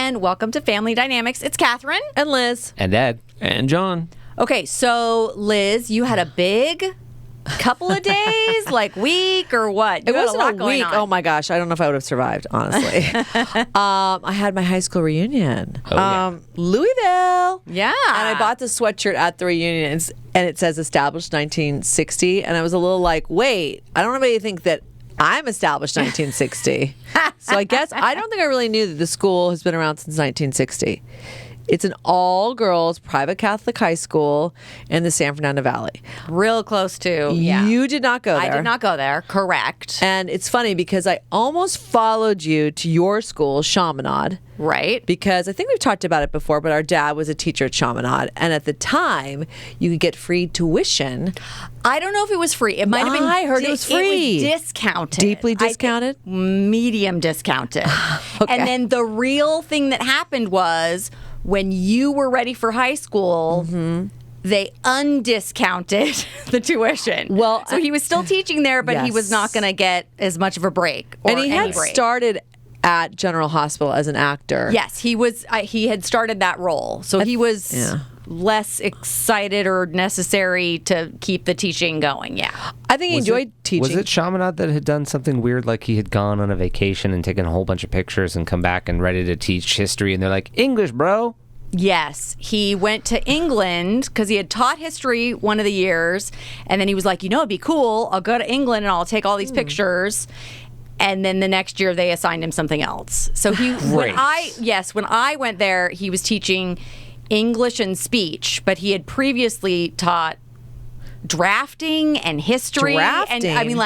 and welcome to Family DynamiKs. It's Katherine. And Liz. And Ed. And John. Okay, so Liz, you had a big couple of days, like week or what? It wasn't a week. Oh my gosh, I don't know if I would have survived, honestly. I had my high school reunion. Louisville. Yeah. And I bought the sweatshirt at the reunion, and it says established 1960. And I was a little like, wait, I don't want anybody to think that I'm established 1960. So I guess I don't think I really knew that the school has been around since 1960. It's an all-girls private Catholic high school in the San Fernando Valley. Real close to, yeah. You did not go there. I did not go there, correct. And it's funny because I almost followed you to your school, Chaminade. Right. Because I think we've talked about it before, but our dad was a teacher at Chaminade. And at the time, you could get free tuition. I don't know if it was free. It might have been. I heard it was free. It was discounted. Deeply discounted? Medium discounted. Okay. And then the real thing that happened was when you were ready for high school, they undiscounted the tuition. Well, so he was still teaching there, but he was not going to get as much of a break. Or and he had started at General Hospital as an actor. Yes, he was. He had started that role, so he was less excited or necessary to keep the teaching going. Yeah, I think he enjoyed teaching. Was it Chaminade that had done something weird, like he had gone on a vacation and taken a whole bunch of pictures and come back and ready to teach history, and they're like, English, bro? Yes, he went to England because he had taught history one of the years, and then he was like, it'd be cool. I'll go to England and I'll take all these pictures. And then the next year they assigned him something else. So when I went there, he was teaching English and speech, but he had previously taught drafting and history. Drafting? And I mean,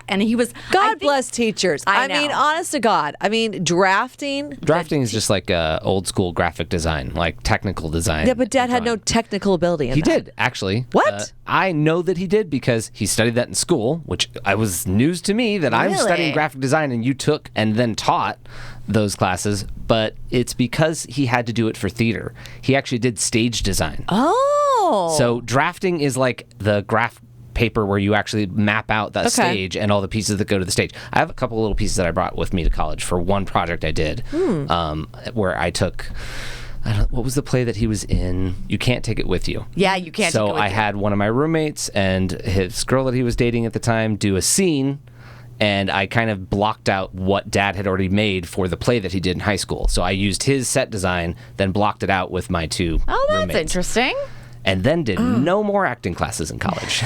and he was... God bless teachers. I know. mean, honest to God. I mean, drafting... Drafting is just like old school graphic design, like technical design. Yeah, but Dad had no technical ability in He that. did, actually. What? I know that he did because he studied that in school, which was news to me that I'm studying graphic design and you took and then taught those classes, but it's because he had to do it for theater. He actually did stage design. Oh. So drafting is like the graph paper where you actually map out that stage and all the pieces that go to the stage. I have a couple little pieces that I brought with me to college for one project I did where I took... what was the play that he was in? You Can't Take It With You. Yeah, You Can't Take It With You. So I had one of my roommates and his girl that he was dating at the time do a scene, and I kind of blocked out what Dad had already made for the play that he did in high school. So I used his set design, then blocked it out with my two roommates. That's interesting. And then did no more acting classes in college.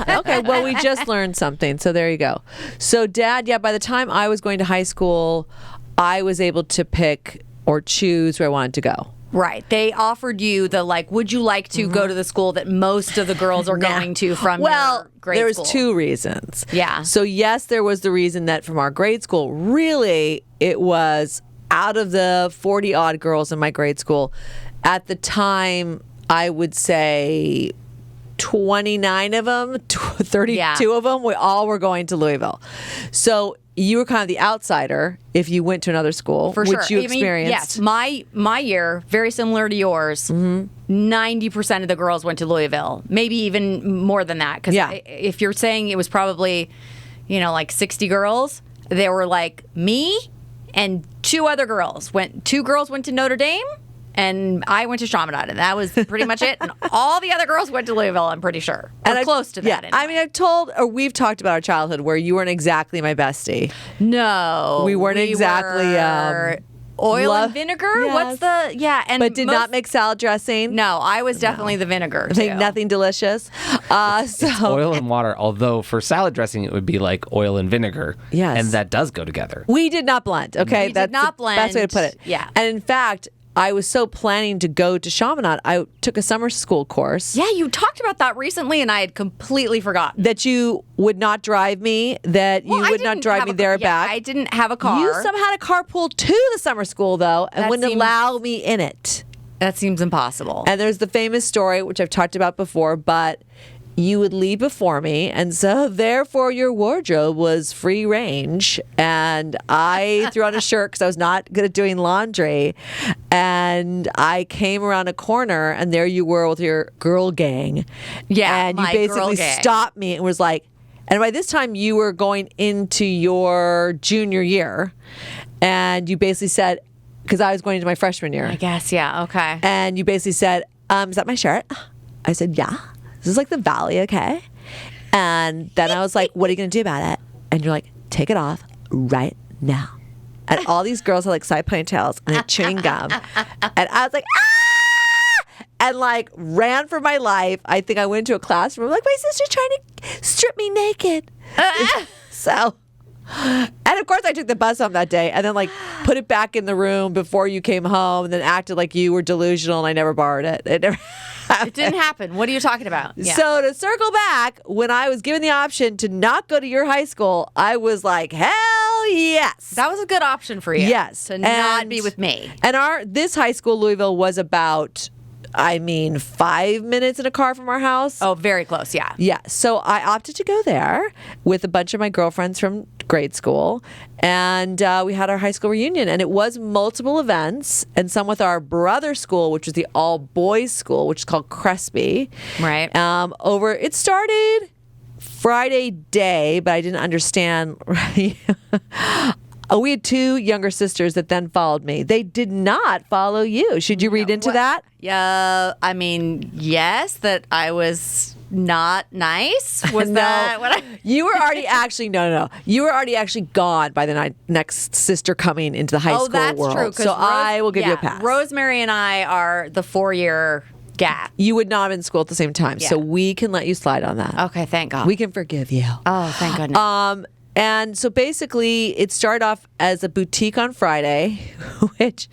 Okay, well, we just learned something, so there you go. So Dad, by the time I was going to high school, I was able to pick or choose where I wanted to go. Right. They offered you would you like to go to the school that most of the girls are going to from your grade there was school? two reasons. Yeah. So yes, there was the reason that from our grade school, really, it was out of the 40-odd girls in my grade school, at the time, I would say 29 of them, 32 of them, we all were going to Louisville. So you were kind of the outsider if you went to another school, For which sure. you experienced. Yes, my year, very similar to yours, 90% of the girls went to Louisville, maybe even more than that. Because if you're saying it was probably, 60 girls, there were me and two other girls. Two girls went to Notre Dame, and I went to Chaminade, and that was pretty much it. And all the other girls went to Louisville, I'm pretty sure. Or close to that. Yeah, anyway. I mean, we've talked about our childhood where you weren't exactly my bestie. No. We weren't exactly... oil and vinegar? Yes. And did not make salad dressing? No, I was definitely the vinegar, I think too. nothing delicious. Oil and water, although for salad dressing it would be like oil and vinegar. Yes. And that does go together. We did not blend, okay? We did not blend. Best way to put it. Yeah. And in fact, I was so planning to go to Chaminade, I took a summer school course. Yeah, you talked about that recently, and I had completely forgotten. That you would not drive me, that you would not drive me there back. I didn't have a car. You somehow had a carpool to the summer school, though, and That wouldn't seems- allow me in it. That seems impossible. And there's the famous story, which I've talked about before, but you would leave before me, and so therefore your wardrobe was free range. And I threw on a shirt because I was not good at doing laundry, and I came around a corner, and there you were with your girl gang. Yeah, and you my girl basically gang. stopped me and was like, and by this time you were going into your junior year, and you basically said, because I was going into my freshman year. I guess, yeah, okay. And you basically said, is that my shirt? I said, yeah. This is like the Valley, okay? And then I was like, what are you going to do about it? And you're like, take it off right now. And all these girls had like side ponytails and had chewing gum. And I was like, ah! And like ran for my life. I think I went into a classroom like, my sister's trying to strip me naked. So, and of course I took the bus home that day and then like put it back in the room before you came home and then acted like you were delusional and I never borrowed it. It never happened. It didn't happen. What are you talking about? Yeah. So to circle back, when I was given the option to not go to your high school, I was like, hell yes. That was a good option for you. Yes. To not be with me. And this high school, Louisville, was about, 5 minutes in a car from our house. Oh, very close, yeah. Yeah. So I opted to go there with a bunch of my girlfriends from grade school. And we had our high school reunion. And it was multiple events. And some with our brother school, which was the all-boys school, which is called Crespi. Right. It started Friday day, but I didn't understand. We had 2 younger sisters that then followed me. They did not follow you. Should you read into that? Yeah, yes, that I was not nice. Was that what I... You were already actually, no. You were already actually gone by the next sister coming into the high school world. Oh, that's true. So I will give you a pass. Rosemary and I are the 4-year gap. You would not have been in school at the same time. Yeah. So we can let you slide on that. Okay, thank God. We can forgive you. Oh, thank goodness. And so basically it started off as a boutique on Friday, which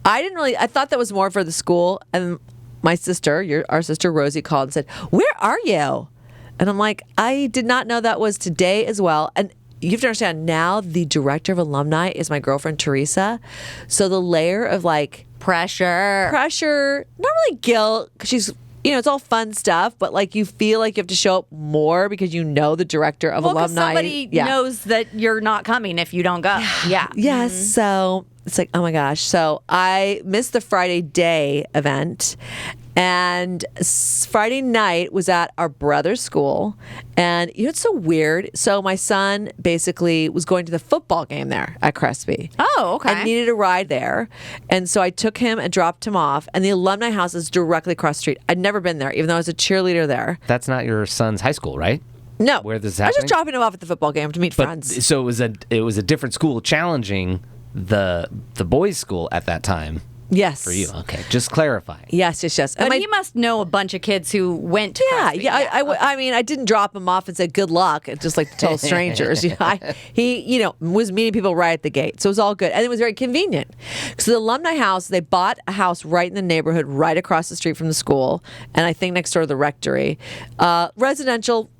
I thought that was more for the school. And my sister, our sister Rosie, called and said, where are you? And I'm like, I did not know that was today as well. And you have to understand now the director of alumni is my girlfriend, Teresa. So the layer of like pressure, not really guilt, because she's, it's all fun stuff, but like you feel like you have to show up more because you know the director of alumni. Somebody knows that you're not coming if you don't go. Yeah. Yes. Mm-hmm. So it's like, oh my gosh. So I missed the Friday day event. And Friday night was at our brother's school. And it's so weird. So my son basically was going to the football game there at Crespi. Oh, okay. And needed a ride there. And so I took him and dropped him off. And the alumni house is directly across the street. I'd never been there, even though I was a cheerleader there. That's not your son's high school, right? No. Where this is I was happening? just dropping him off at the football game to meet friends. So it was a different school challenging the boys' school at that time. Yes. For you. Okay. Just clarifying. Yes. But he must know a bunch of kids who went to Crespi. I didn't drop him off and say good luck, just like to tell strangers. He was meeting people right at the gate, so it was all good, and it was very convenient. So the alumni house, they bought a house right in the neighborhood, right across the street from the school, and I think next door to the rectory, residential,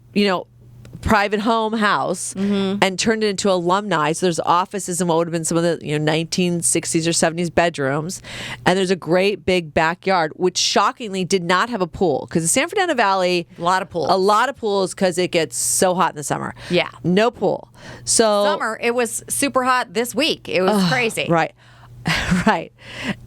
private home house, and turned it into alumni. So there's offices and what would have been some of the 1960s or 70s bedrooms, and there's a great big backyard, which shockingly did not have a pool because the San Fernando Valley, a lot of pools because it gets so hot in the summer. Yeah, no pool. So summer, it was super hot this week. It was crazy. Right. Right.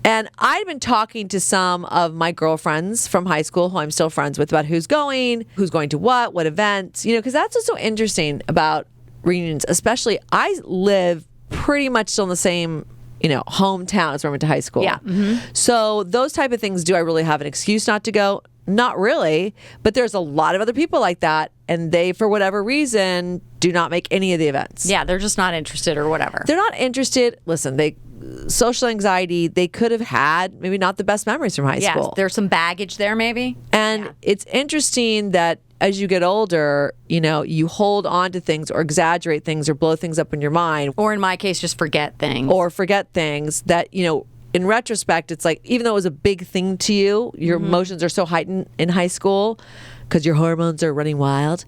And I'd been talking to some of my girlfriends from high school who I'm still friends with about who's going to what events, because that's what's so interesting about reunions. Especially, I live pretty much still in the same, hometown as where I went to high school. Yeah. Mm-hmm. So those type of things, do I really have an excuse not to go? Not really. But there's a lot of other people like that, and they, for whatever reason, do not make any of the events. Yeah, they're just not interested or whatever. They're not interested. Listen, social anxiety, they could have had maybe not the best memories from high school. There's some baggage there maybe. And it's interesting that as you get older, you hold on to things or exaggerate things or blow things up in your mind. Or in my case, just forget things. That, in retrospect, it's like, even though it was a big thing to you, your emotions are so heightened in high school because your hormones are running wild.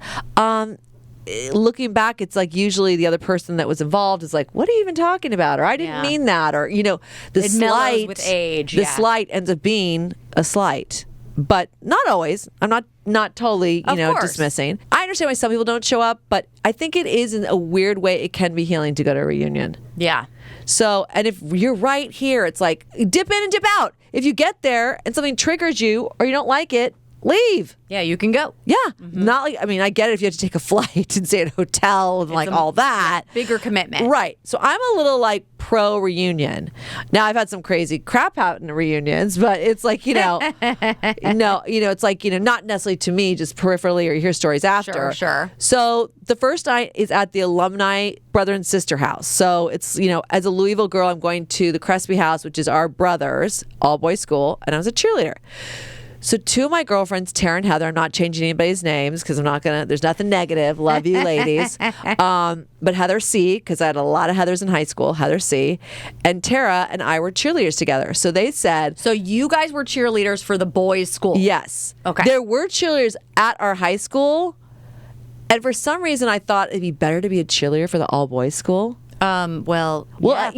Looking back, it's like usually the other person that was involved is like, what are you even talking about? Or I didn't mean that. Or, the slight with age. The slight ends up being a slight. But not always. I'm not totally, dismissing. I understand why some people don't show up, but I think it is in a weird way, it can be healing to go to a reunion. Yeah. So, and if you're right here, it's like dip in and dip out. If you get there and something triggers you or you don't like it, leave. Yeah, you can go. Yeah. Not like, I get it if you have to take a flight and stay at a hotel and all that. Bigger commitment. Right. So I'm a little pro reunion. Now I've had some crazy crap happen in reunions, but it's like, no, it's like, not necessarily to me, just peripherally, or you hear stories after. Sure. So the first night is at the alumni brother and sister house. So it's, as a Louisville girl, I'm going to the Crespi house, which is our brothers, all boys school, and I was a cheerleader. So two of my girlfriends, Tara and Heather, I'm not changing anybody's names because there's nothing negative. Love you, ladies. But Heather C, because I had a lot of Heathers in high school, Heather C, and Tara and I were cheerleaders together. So they said... So you guys were cheerleaders for the boys' school? Yes. Okay. There were cheerleaders at our high school, and for some reason I thought it'd be better to be a cheerleader for the all-boys school. For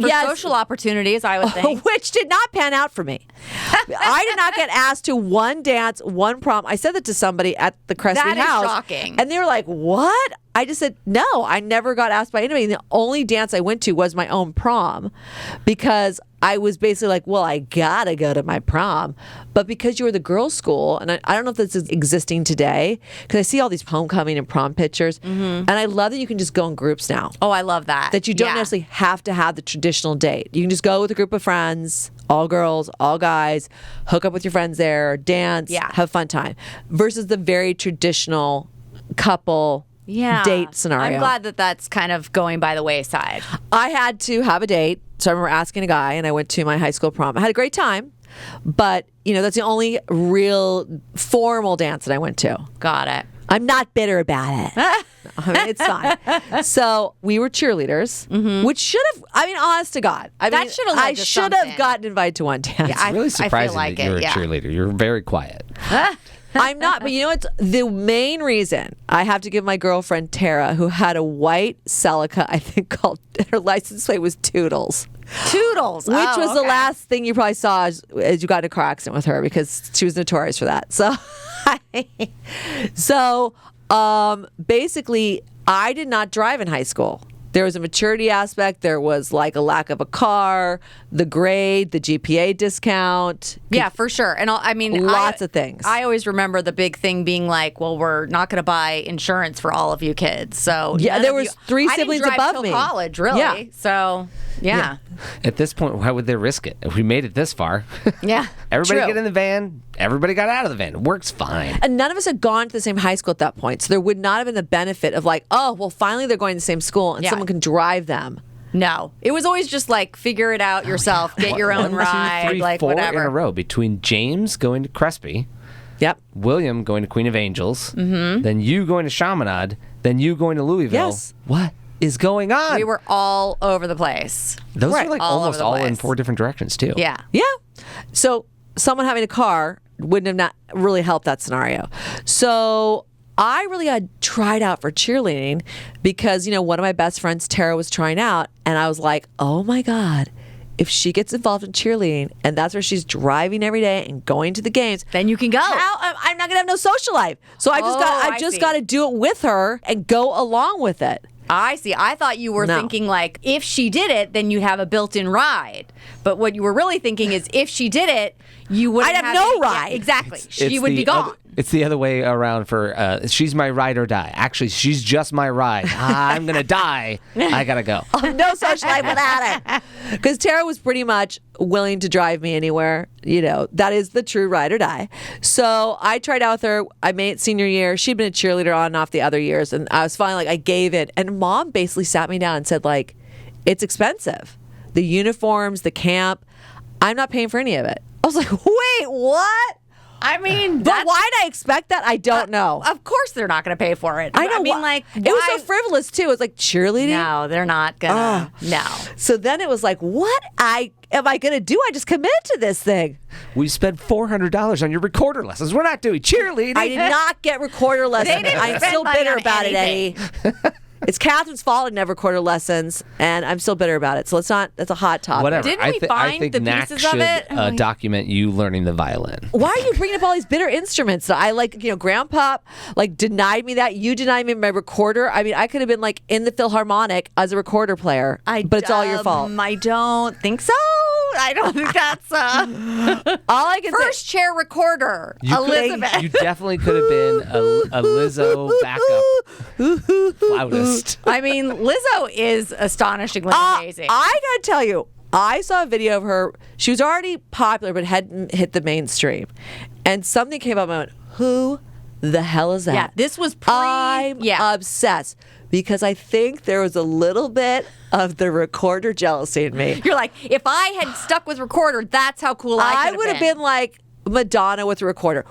yes. social opportunities, I would think. Which did not pan out for me. I did not get asked to one dance, one prom. I said that to somebody at the Crespi house. That is shocking. And they were like, what? I just said, no, I never got asked by anybody. And the only dance I went to was my own prom because I was basically like, well, I gotta go to my prom. But because you were the girls' school, and I don't know if this is existing today, because I see all these homecoming and prom pictures, and I love that you can just go in groups now. Oh, I love that. That you don't necessarily have to have the traditional date. You can just go with a group of friends, all girls, all guys, hook up with your friends there, dance, have a fun time. Versus the very traditional couple date scenario. I'm glad that that's kind of going by the wayside. I had to have a date. So I remember asking a guy, and I went to my high school prom. I had a great time, but that's the only real formal dance that I went to. Got it. I'm not bitter about it. It's fine. So we were cheerleaders, which should have, honest to God. That should have led I to should something. have gotten invited to one dance. It's really surprising I feel like that you're a cheerleader. You're very quiet. I'm not, but it's the main reason. I have to give my girlfriend Tara, who had a white Celica, I think called, her license plate was Toodles. Toodles. Which was the last thing you probably saw as you got in a car accident with her, because she was notorious for that. So, basically, I did not drive in high school. There was a maturity aspect. There was like a lack of a car, the grade, the GPA discount. Yeah, for sure. And lots of things. I always remember the big thing being like, well, we're not going to buy insurance for all of you kids. So there was three siblings I didn't drive above till me. college, really. Yeah. So yeah. At this point, why would they risk it? If we made it this far, everybody True. get in the van. Everybody got out of the van. It works fine. And none of us had gone to the same high school at that point. So there would not have been the benefit of like, oh, well, finally they're going to the same school and someone can drive them. No. It was always just like, figure it out yourself, get your own ride, 1, 2, 3, like 4 whatever. in a row between James going to Crespi, William going to Queen of Angels, then you going to Chaminade, then you going to Louisville. Yes. What is going on? We were all over the place. Those are like All almost over the all in place. 4 different directions too. Yeah. Yeah. So someone having a car wouldn't have not really helped that scenario. So I really had tried out for cheerleading because, one of my best friends, Tara, was trying out. And I was like, oh my God, if she gets involved in cheerleading and that's where she's driving every day and going to the games, then you can go. I'm not going to have no social life. So I just got to do it with her and go along with it. I see. I thought you were thinking like, if she did it, then you'd have a built-in ride. But what you were really thinking is, if she did it, you wouldn't I'd have no any- ride. Yeah, exactly. It's She would the be gone. It's the other way around for she's my ride or die. Actually, she's just my ride. I'm going to die. I got to go. No social life without it. Because Tara was pretty much willing to drive me anywhere. That is the true ride or die. So I tried out with her. I made it senior year. She'd been a cheerleader on and off the other years. And I was finally like, I gave it. And Mom basically sat me down and said, like, it's expensive. The uniforms, the camp. I'm not paying for any of it. I was like, wait, what? I mean, But why did I expect that? I don't know. Of course th're not going to pay for it. I know. I mean, like, it was so frivolous too. It was like cheerleading. No, they're not gonna. No. So then it was like, what am I gonna do? I just committed to this thing. We spent $400 on your recorder lessons. We're not doing cheerleading. I did not get recorder lessons. didn't I'm spend still money bitter on about it, anything. Eddie. It's Catherine's fault I never recorder lessons, and I'm still bitter about it. So that's a hot topic. Whatever. Didn't we I find think the Knack pieces of should it? document you learning the violin. Why are you bringing up all these bitter instruments? I Grandpa denied me that. You denied me my recorder. I mean, I could have been in the Philharmonic as a recorder player, but it's all your fault. I don't think so. I don't think that's All I can first say. chair recorder, Elizabeth. You definitely could have been a Lizzo backup. Flautist. I mean, Lizzo is astonishingly amazing. I gotta tell you, I saw a video of her. She was already popular, but hadn't hit the mainstream. And something came up and I went, who the hell is that? Yeah, this was I'm obsessed because I think there was a little bit of the Recorder jealousy in me. You're like, if I had stuck with Recorder, that's how cool I would have been like Madonna with a Recorder.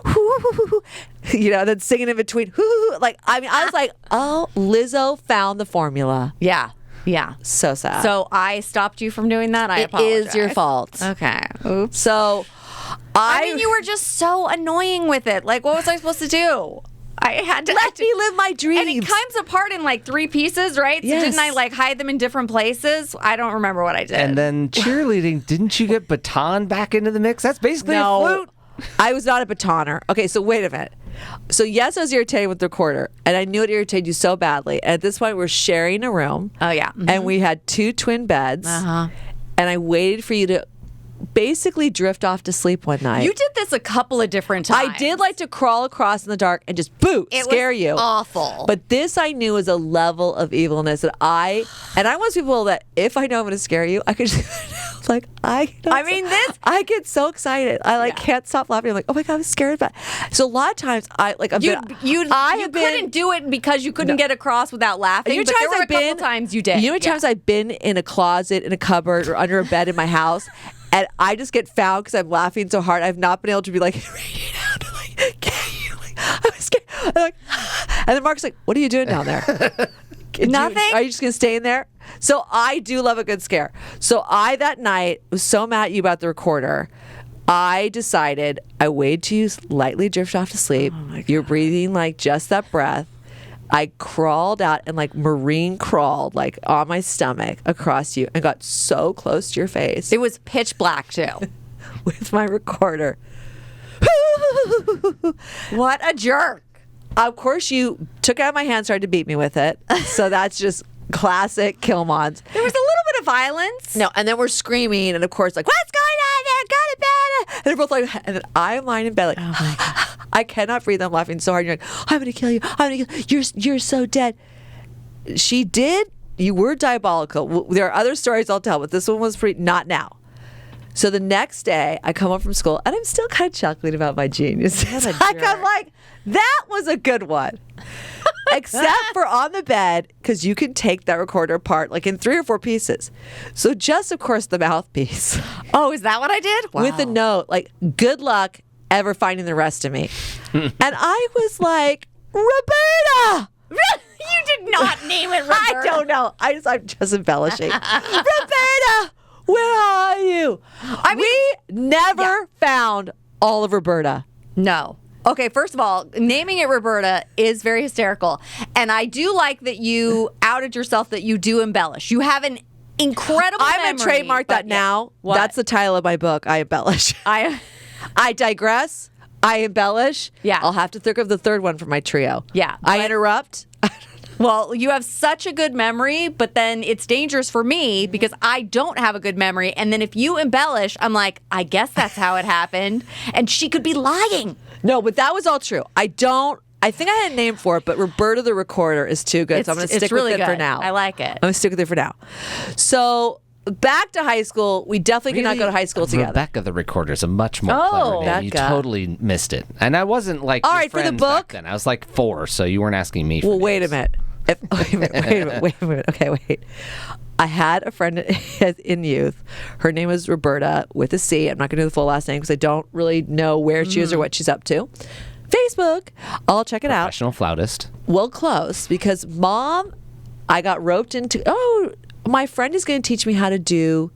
You know, then singing in between. Like, I mean, I was like, oh, Lizzo found the formula. Yeah. Yeah. So sad. So I stopped you from doing that. I apologize. It is your fault. Okay. Oops. So I mean, you were just so annoying with it. Like, what was I supposed to do? I had to let me live my dreams. And it comes apart in like 3 pieces, right? Yes. So didn't I like hide them in different places? I don't remember what I did. And then cheerleading, didn't you get baton back into the mix? That's basically a flute. I was not a batoner. Okay, so wait a minute. So yes, I was irritated with the Recorder, and I knew it irritated you so badly. And at this point, we're sharing a room. Oh, yeah. Mm-hmm. And we had 2 twin beds. And I waited for you to basically drift off to sleep one night. You did this a couple of different times. I did like to crawl across in the dark and just scare you. Awful. But this I knew was a level of evilness that I'm one of those people that if I know I'm going to scare you, I could just like I get so excited. I can't stop laughing. I'm like, oh my God, I'm scared about it. So a lot of times you couldn't do it because you couldn't get across without laughing. You know, but there were a couple times you did. You know how many times I've been in a closet, in a cupboard, or under a bed in my house, and I just get found because I'm laughing so hard. I've not been able to be like radiate out to like get you. Like I was scared. And then Mark's like, "What are you doing down there?" Nothing. Are you just gonna stay in there? So I do love a good scare. So I that night was so mad at you about the Recorder. I decided I waited till you lightly drift off to sleep. Oh you're breathing like just that breath. I crawled out and like marine crawled like on my stomach across you and got so close to your face. It was pitch black too. With my Recorder. What a jerk. Of course you took it out of my hand, started to beat me with it. So that's just classic Killmond. There was a little bit of violence. No, and then we're screaming and of course like, what's going on there? Got it bad. And they're both like, and then I'm lying in bed like, oh my God. I cannot breathe. I'm laughing so hard. And you're like, I'm going to kill you. I'm going to kill you. You're so dead. She did. You were diabolical. There are other stories I'll tell, but this one was pretty, not now. So the next day, I come home from school, and I'm still kind of chuckling about my genius. I'm like, that was a good one. Except for on the bed, because you can take that Recorder apart like in 3 or 4 pieces. So just, of course, the mouthpiece. Oh, is that what I did? Wow. With a note, like, good luck ever finding the rest of me. And I was like, Roberta! You did not name it Roberta. I don't know. I'm just embellishing. Roberta, where are you? We never found all of Roberta. No. Okay, first of all, naming it Roberta is very hysterical. And I do like that you outed yourself that you do embellish. You have an incredible memory. I'm going to trademark that now. What? That's the title of my book. I embellish. I digress. I embellish. Yeah. I'll have to think of the third one for my trio. Yeah. I interrupt. Well, you have such a good memory, but then it's dangerous for me because I don't have a good memory. And then if you embellish, I'm like, I guess that's how it happened. And she could be lying. No, but that was all true. I think I had a name for it, but Roberta the Recorder is too good. So I'm going to stick with it for now. I like it. I'm going to stick with it for now. So back to high school. We definitely cannot go to high school together. Rebecca the Recorder is a much more clever name. You totally missed it. And I wasn't like all your right, for the friends book? back then. I was like 4, so you weren't asking me for Well, wait a names. minute. Wait a minute. Okay, wait. I had a friend in youth. Her name was Roberta with a C. I'm not going to do the full last name because I don't really know where she is or what she's up to. Facebook. I'll check it out. Professional flautist. Well, close because Mom, I got roped into. My friend is going to teach me how to do.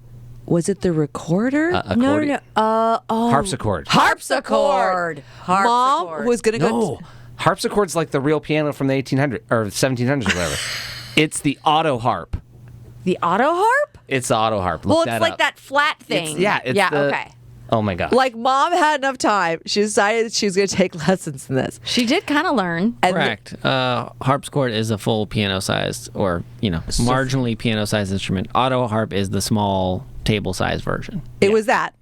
Was it the Recorder? Accordion. No. Harpsichord. Harpsichord. Mom was going to go. No. Harpsichord's like the real piano from the 1800s or 1700s or whatever. It's the auto harp. The auto harp? It's the auto harp. Look Well, that it's like up. that flat thing. Okay. Oh my God. Like Mom had enough time. She decided that she was going to take lessons in this. She did kind of learn. And Correct. Harpsichord is a full piano-sized or, marginally piano-sized instrument. Auto harp is the small table-sized version. It was that.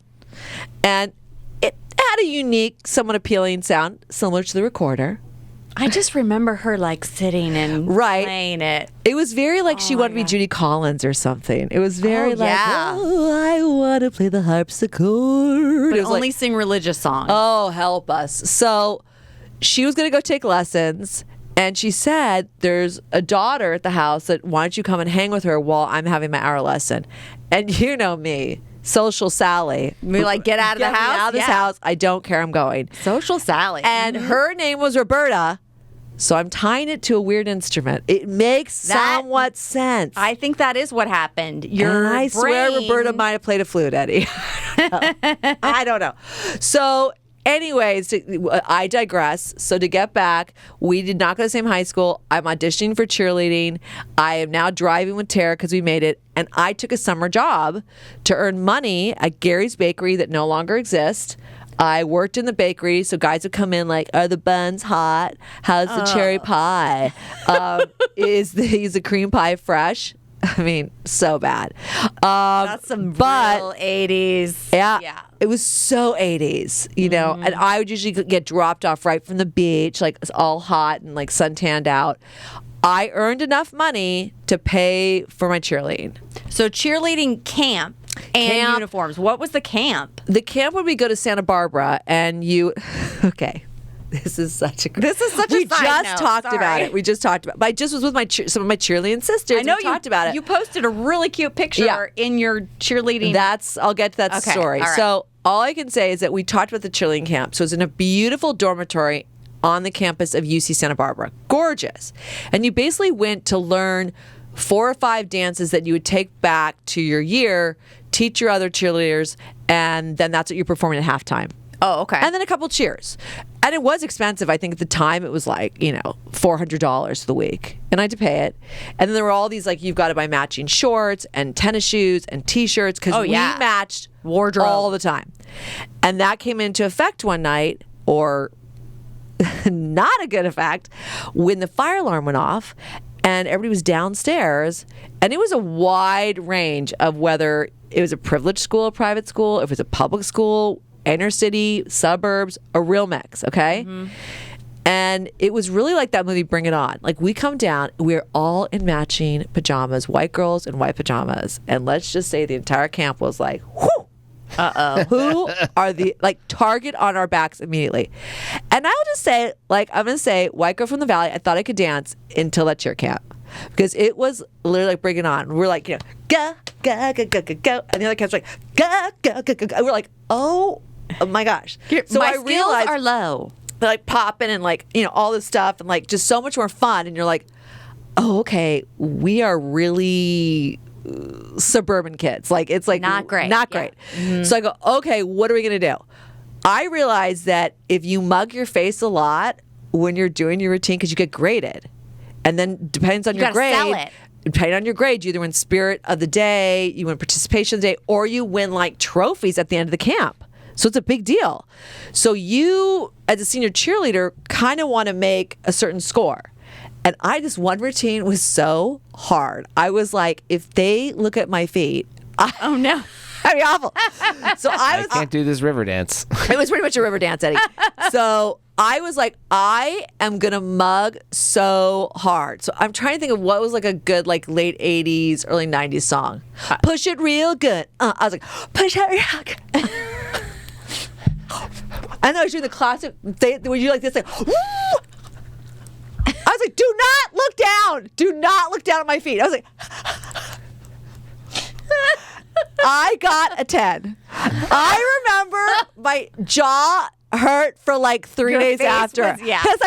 And it had a unique, somewhat appealing sound, similar to the Recorder. I just remember her like sitting and playing it. It was very like she wanted to be Judy Collins or something. It was very I want to play the harpsichord. But It was only sing religious songs. Oh, help us. So she was going to go take lessons. And she said, there's a daughter at the house that why don't you come and hang with her while I'm having my hour lesson? And you know me, social Sally. We like, get out of the house? Get out of this house. I don't care. I'm going. Social Sally. And her name was Roberta. So I'm tying it to a weird instrument. It makes somewhat sense. I think that is what happened. I swear Roberta might have played a flute, Eddie. I don't know. So anyways, I digress. So to get back, we did not go to the same high school. I'm auditioning for cheerleading. I am now driving with Tara because we made it. And I took a summer job to earn money at Gary's Bakery that no longer exists. I worked in the bakery, so guys would come in like, are the buns hot? How's the cherry pie? Is the cream pie fresh? I mean, so bad. That's some real 80s. Yeah. It was so 80s, you know, and I would usually get dropped off right from the beach, like it's all hot and like suntanned out. I earned enough money to pay for my cheerleading. So cheerleading camp and uniforms. What was the camp? The camp would we go to Santa Barbara and okay. This is such a. We just talked about it. We just talked about. But I just was with some of my cheerleading sisters. I know we talked about it. You posted a really cute picture in your cheerleading. I'll get to that story. All right. So all I can say is that we talked about the cheerleading camp. So it's in a beautiful dormitory on the campus of UC Santa Barbara. Gorgeous, and you basically went to learn 4 or 5 dances that you would take back to your year, teach your other cheerleaders, and then that's what you're performing at halftime. Oh, okay. And then a couple cheers. And it was expensive. I think at the time it was like, $400 for the week. And I had to pay it. And then there were all these, like, you've got to buy matching shorts and tennis shoes and T-shirts because we matched wardrobe all the time. And that came into effect one night, or not a good effect, when the fire alarm went off and everybody was downstairs. And it was a wide range of whether it was a privileged school, a private school, if it was a public school, inner city, suburbs, a real mix, okay? And it was really like that movie, Bring It On. Like, we come down, we're all in matching pajamas, white girls in white pajamas. And let's just say the entire camp was like, whoo! Uh-oh. Who are the, like, target on our backs immediately. And I'll just say, like, I'm going to say, white girl from the valley, I thought I could dance until that cheer camp. Because it was literally like Bring It On. We're like, go, go, go, go, go, go. And the other camp's like, go, go, go, go, go. And we're like, oh my gosh. So my skills are low. They're like popping and like, all this stuff and like just so much more fun. And you're like, oh, okay, we are really suburban kids. Like, it's like not great. So I go, okay, what are we going to do? I realized that if you mug your face a lot when you're doing your routine, because you get graded. And then depends on your grade. Sell it. Depending on your grade, you either win spirit of the day, you win participation of the day, or you win like trophies at the end of the camp. So it's a big deal. So you, as a senior cheerleader, kind of want to make a certain score. And one routine was so hard. I was like, if they look at my feet, oh no. That'd be awful. So I can't do this river dance. It was pretty much a river dance, Eddie. So I was like, I am going to mug so hard. So I'm trying to think of what was like a good like late 80s, early 90s song. Push it real good. I was like, push it real good. And then I was doing the classic, when you like this, like, woo! I was like, do not look down. Do not look down at my feet. I was like, I got a 10. I remember my jaw hurt for like 3 days after. Was, yeah. I was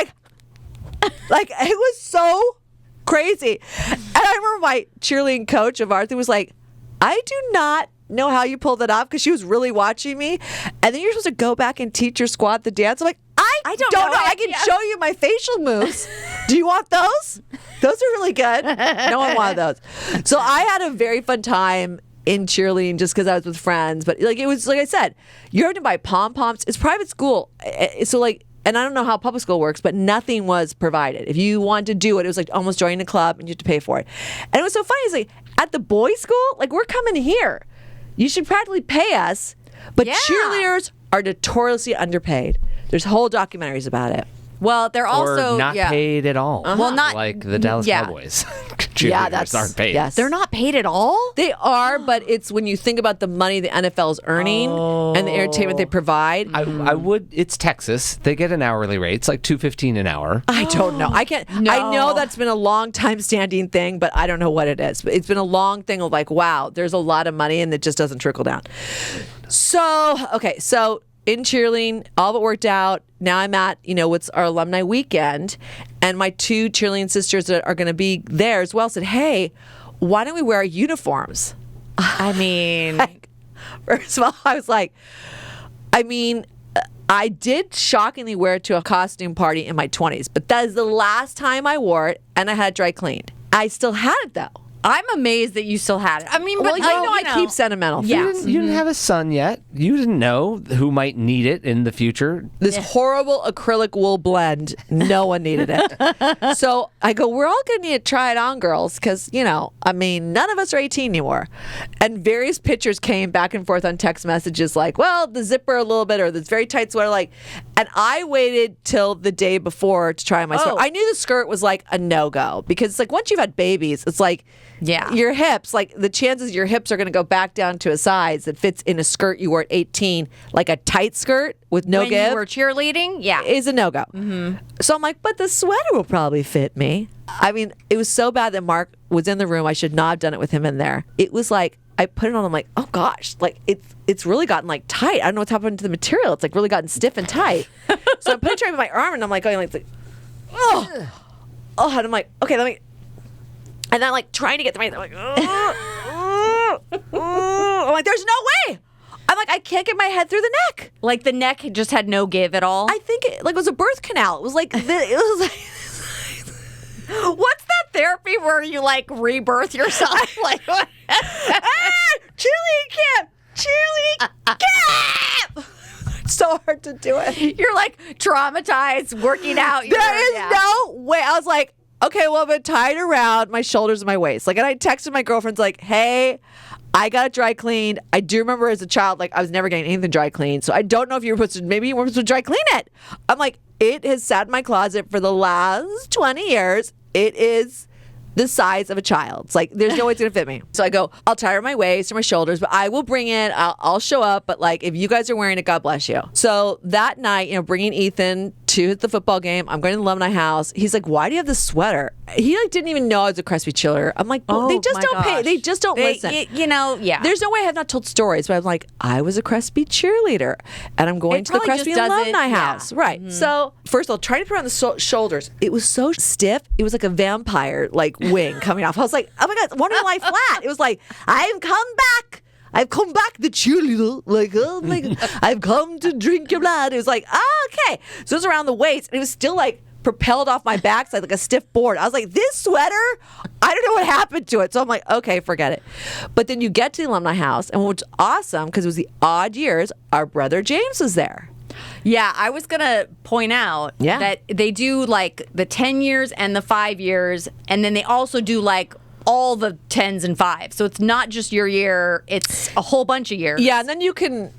like, it was so crazy. And I remember my cheerleading coach of ours who was like, I do not know how you pulled that off, because she was really watching me. And then you're supposed to go back and teach your squad the dance. I'm like, I don't know. I can show you my facial moves. Do you want those? Those are really good. No one wanted those. So I had a very fun time in cheerleading just because I was with friends. But like, it was, like I said, you're having to buy pom-poms. It's private school. So like, and I don't know how public school works, but nothing was provided. If you wanted to do it, it was like almost joining a club and you had to pay for it. And it was so funny. It's like, at the boys' school, like, we're coming here. You should practically pay us. But cheerleaders are notoriously underpaid. There's whole documentaries about it. Well, they're also or not paid at all. Well, not like the Dallas Cowboys. Cheerleaders aren't paid. Yes. They're not paid at all? They are, but it's when you think about the money the NFL is earning and the entertainment they provide. I would. It's Texas. They get an hourly rate. It's like $2.15 an hour. I don't know. I can't. No. I know that's been a long time standing thing, but I don't know what it is. It's been a long thing of like, wow, there's a lot of money and it just doesn't trickle down. So in cheerleading, all of it worked out. Now I'm at, what's our alumni weekend, and my 2 cheerleading sisters that are going to be there as well said, hey, why don't we wear our uniforms? I mean, First of all, I was like, I did shockingly wear it to a costume party in my 20s, but that is the last time I wore it, and I had it dry cleaned. I still had it, though. I'm amazed that you still had it. I mean, but Well, I keep sentimental Yeah. things. You didn't have a son yet. You didn't know who might need it in the future. This horrible acrylic wool blend, no one needed it. So I go, we're all going to need to try it on, girls, because, none of us are 18 anymore. And various pictures came back and forth on text messages like, well, the zipper a little bit, or this very tight sweater. And I waited till the day before to try my skirt. I knew the skirt was like a no-go, because it's like once you've had babies, it's like, your hips, like the chances your hips are going to go back down to a size that fits in a skirt you wore at 18, like a tight skirt with no when give. you were cheerleading, is a no-go. Mm-hmm. So I'm like, but the sweater will probably fit me. I mean, it was so bad that Mark was in the room. I should not have done it with him in there. It was like, I put it on, I'm like, oh gosh, like it's really gotten like tight. I don't know what's happened to the material. It's like really gotten stiff and tight. So I'm putting it on my arm and I'm like going like, and I'm like, okay, let me. And I'm like trying to get the right. I'm like, I'm like, there's no way. I'm like, I can't get my head through the neck. like the neck just had no give at all. I think it was a birth canal. It was like, it was like. What's that therapy where you like rebirth yourself? Like what? Cheerleading camp. It's so hard to do it. You're like traumatized working out. There is no way. I was like, okay, well, I'm going to tie it around my shoulders and my waist. Like, and I texted my girlfriends like, hey, I got it dry cleaned. I do remember as a child, like, I was never getting anything dry cleaned. So I don't know if you were supposed to, maybe you weren't supposed to dry clean it. I'm like, it has sat in my closet for the last 20 years. It is the size of a child. It's like, there's no way it's going to fit me. So I go, I'll tie it around my waist or my shoulders, but I will bring it. I'll show up. But like, if you guys are wearing it, God bless you. So that night, bringing Ethan to the football game, I'm going to the alumni house. He's like, why do you have this sweater? He like didn't even know I was a Crespi cheerleader. I'm like, well, they just don't pay. They just don't listen. There's no way I have not told stories, but I'm like, I was a Crespi cheerleader and I'm going to the Crespi alumni house. Right. Mm-hmm. So first of all, trying to put on the shoulders, it was so stiff. It was like a vampire like wing coming off. I was like, oh my God, why don't lie flat? It was like, I've come back, the cheerleader. Like, oh my God, I've come to drink your blood. It was like, okay. So it was around the waist, and it was still like propelled off my backside like a stiff board. I was like, this sweater, I don't know what happened to it. So I'm like, okay, forget it. But then you get to the alumni house, and what's awesome, because it was the odd years, our brother James was there. Yeah, I was going to point out that they do like the 10 years and the 5 years, and then they also do like all the 10s and 5s. So it's not just your year, it's a whole bunch of years. Yeah, and then you can,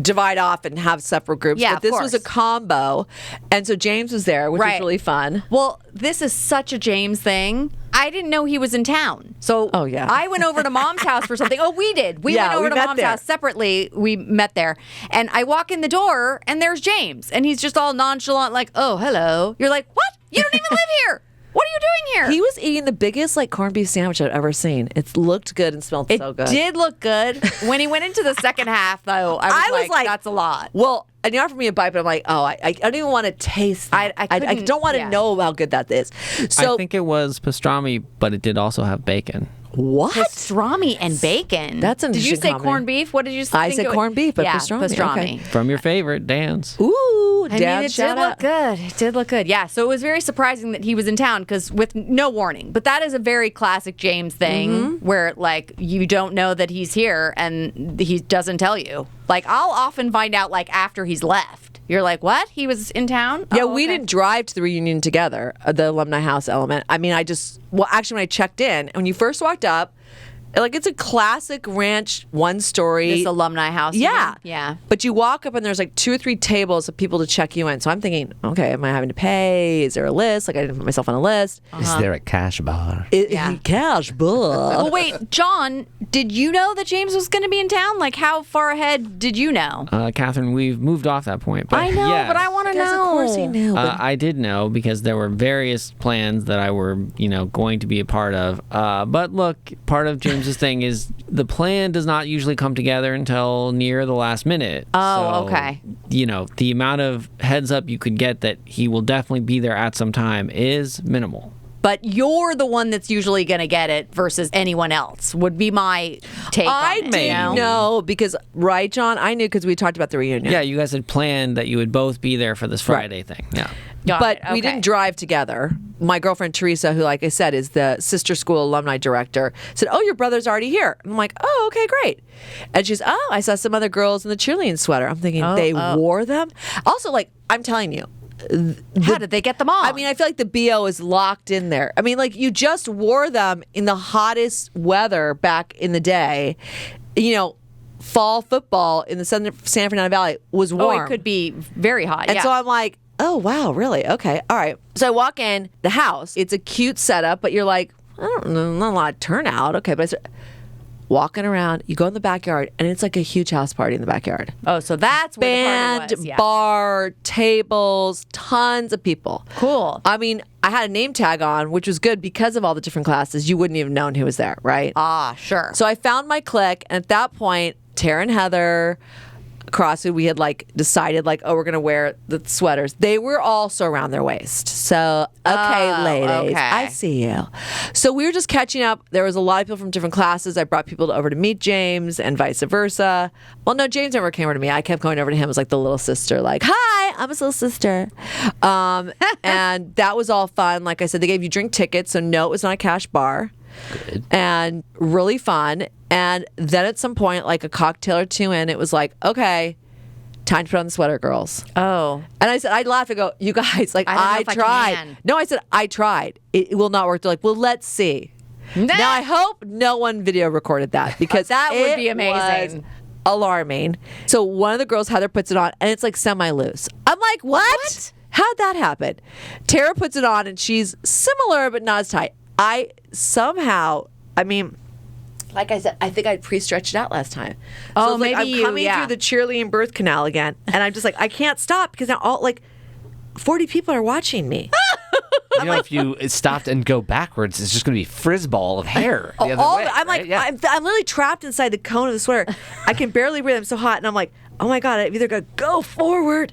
divide off and have separate groups. Yeah, but this was a combo. And so James was there, which was really fun. Well, this is such a James thing. I didn't know he was in town. So I went over to Mom's house for something. Oh, we did. We went over to Mom's house separately. We met there. And I walk in the door, and there's James. And he's just all nonchalant, like, oh, hello. You're like, what? You don't even live here. What are you doing here? He was eating the biggest corned beef sandwich I've ever seen. It looked good and smelled so good. It did look good. When he went into the second half, though, I was like, that's a lot. Well, and he offered me a bite, but I'm like, oh, I don't even want to taste that. I don't want to know how good that is. So I think it was pastrami, but it did also have bacon. What? Pastrami and bacon. That's an Did you interesting say corned beef? What did you say? I said corned beef, but pastrami. Okay. From your favorite, Dan's. Ooh, I mean, it did look good. It did look good. Yeah, so it was very surprising that he was in town because with no warning. But that is a very classic James thing where, you don't know that he's here and he doesn't tell you. I'll often find out, after he's left. You're like, what? He was in town? Yeah, we didn't drive to the reunion together, the alumni house element. I mean, actually, when I checked in, when you first walked up, Like, it's a classic ranch, one-story. This alumni house. Yeah. Yeah. But you walk up and there's like 2 or 3 tables of people to check you in. So I'm thinking, okay, am I having to pay? Is there a list? Like, I didn't put myself on a list. Is there a cash bar? Cash bar. Well, wait, John, did you know that James was going to be in town? Like, how far ahead did you know? Catherine, we've moved off that point. But I know, yes. but I want to know. Of course he knew. I did know because there were various plans that I were, going to be a part of. But look, part of James's thing is the plan does not usually come together until near the last minute. Oh, So, okay. The amount of heads up you could get that he will definitely be there at some time is minimal. But you're the one that's usually going to get it versus anyone else, would be my take I on it. didn't know because, right, John? I knew because we talked about the reunion. Yeah, you guys had planned that you would both be there for this Friday thing. Yeah. Got it, We okay. didn't drive together. My girlfriend Teresa, who, like I said, is the sister school alumni director, said, "Oh, your brother's already here." I'm like, "Oh, okay, great." And she's, "Oh, I saw some other girls in the cheerleading sweater." I'm thinking they wore them. Also, like, I'm telling you, How did they get them on? I mean, I feel like the BO is locked in there. I mean, like, you just wore them in the hottest weather back in the day. Fall football in the San Fernando Valley was warm. it could be very hot. And yeah. so I'm like, oh, wow, really? Okay, all right. So I walk in the house. It's a cute setup, but you're like, I don't know, not a lot of turnout. Okay, but I start walking around. You go in the backyard, and it's like a huge house party in the backyard. Oh, so that's where the Band, party was. Yeah. bar, tables, tons of people. Cool. I mean, I had a name tag on, which was good because of all the different classes. You wouldn't even known who was there, right? Ah, sure. So I found my clique, and at that point, Tara and Heather, CrossFit, we had like decided like, oh, we're gonna wear the sweaters. They were also around their waist. So okay, ladies, okay. I see you. So we were just catching up. There was a lot of people from different classes. I brought people over to meet James and vice versa. Well, no, James never came over to me. I kept going over to him as like the little sister, like, hi, I'm his little sister. And that was all fun. Like I said, they gave you drink tickets, so no, it was not a cash bar. Good. And really fun. And then at some point, like a cocktail or two in, it was like, okay, time to put on the sweater, girls. Oh. And I said, I'd laugh and go, you guys, like, I don't know I if I tried. can. No, I said, I tried. It will not work. They're like, well, let's see. Now, I hope no one video recorded that because That would it be amazing. was alarming. So one of the girls, Heather, puts it on, and it's like semi-loose. I'm like, what? How'd that happen? Tara puts it on, and she's similar but not as tight. I somehow, I mean, like I said, I think I pre-stretched it out last time. So Oh, it's like maybe I'm you, coming yeah. through the cheerleading birth canal again, and I'm just like, I can't stop because now all like 40 people are watching me. If you stopped and go backwards, it's just going to be frisball of hair the other way. I'm like, right? Yeah. I'm literally trapped inside the cone of the sweater. I can barely breathe. I'm so hot, and I'm like, oh my god, I've either got to go forward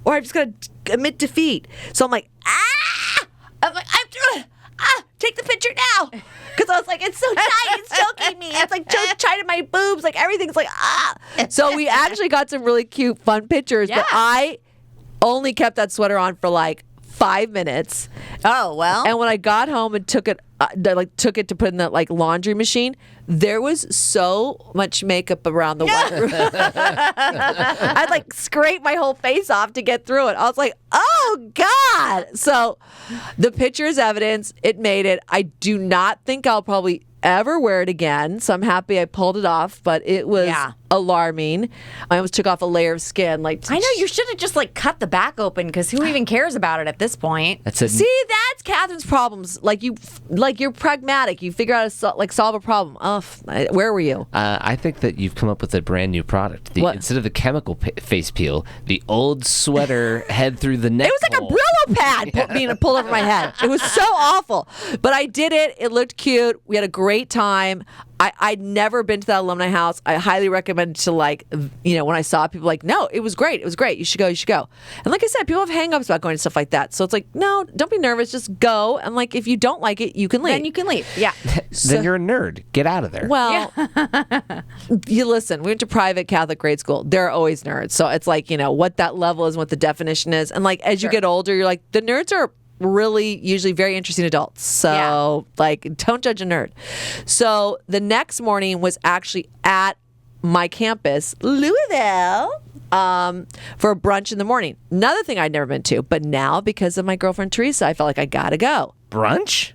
or I'm just gonna admit defeat. So I'm like, ah! I'm like, I'm doing. Take the picture now. Because I was like, it's so tight, it's choking me. It's like tight in my boobs. Like everything's like, ah. So we actually got some really cute, fun pictures. Yeah. But I only kept that sweater on for like 5 minutes. Oh, well. And when I got home and took it to put in the like laundry machine, there was so much makeup around the white room. I'd like scrape my whole face off to get through it. I was like, oh God. So the picture is evidence. It made it. I do not think I'll probably ever wear it again. So I'm happy I pulled it off, but it was alarming. I almost took off a layer of skin. Like, I know you should have just like cut the back open because who even cares about it at this point? That's a see, that's Catherine's problems. You're pragmatic. You figure out how to solve a problem. Oh, where were you? I think that you've come up with a brand new product. What? Instead of the chemical face peel, the old sweater head through the neck. It was like hole. a Brillo pad being pulled over my head. It was so awful. But I did it. It looked cute. We had a great time. I'd never been to that alumni house. I highly recommend to when I saw people like, no, it was great. It was great. You should go. And like I said, people have hang-ups about going to stuff like that. So it's like, no, don't be nervous. Just go. And like, if you don't like it, you can leave. Then you can leave. Yeah. Then you're a nerd. Get out of there. Well, you listen, we went to private Catholic grade school. There are always nerds. So it's like, what that level is and what the definition is. And like, as you get older, you're like, the nerds are really usually very interesting adults. So don't judge a nerd. So the next morning was actually at my campus, Louisville, for a brunch in the morning. Another thing I'd never been to, but now because of my girlfriend Teresa, I felt like I gotta go. Brunch?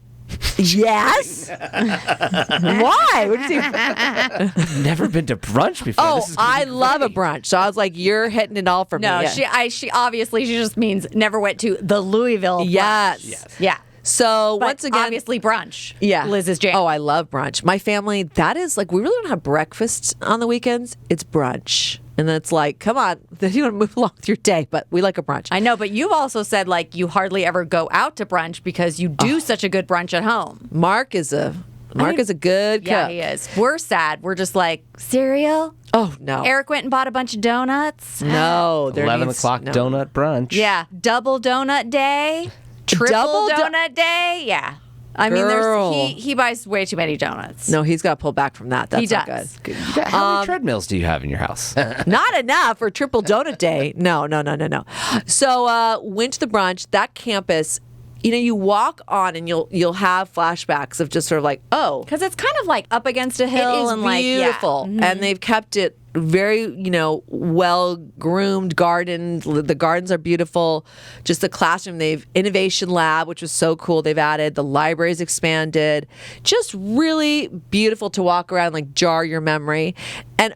Yes. Why? What did you... Never been to brunch before. Oh, This is gonna I be love a great. brunch. So I was like, you're hitting it all for No, me. she obviously she just means never went to the Louisville. brunch. Yes. Yeah. So But once again, obviously brunch. yeah. Liz's jam. Oh, I love brunch. My family, that is like, we really don't have breakfast on the weekends. It's brunch. And then it's like, come on, then you want to move along with your day, but we like a brunch. I know, but you've also said like you hardly ever go out to brunch because you do such a good brunch at home. Mark is a good Yeah, cook. he is. We're sad. We're just like cereal. Oh, no. Eric went and bought a bunch of donuts. No. there 11 needs- o'clock no. donut brunch. Yeah, double donut day, triple Double donut day. Yeah, I mean, Girl. he buys way too many donuts. No, he's got to pull back from that. That's He not does. good. How many treadmills do you have in your house? Not enough for triple donut day. No. So went to the brunch. That campus, you walk on and you'll have flashbacks of just sort of like, oh, Because it's kind of like up against a hill it is and like beautiful, and they've kept it very well groomed garden. The gardens are beautiful. Just the classroom, they've innovation lab, which was so cool. They've added the library's expanded. Just really beautiful to walk around, like jar your memory. And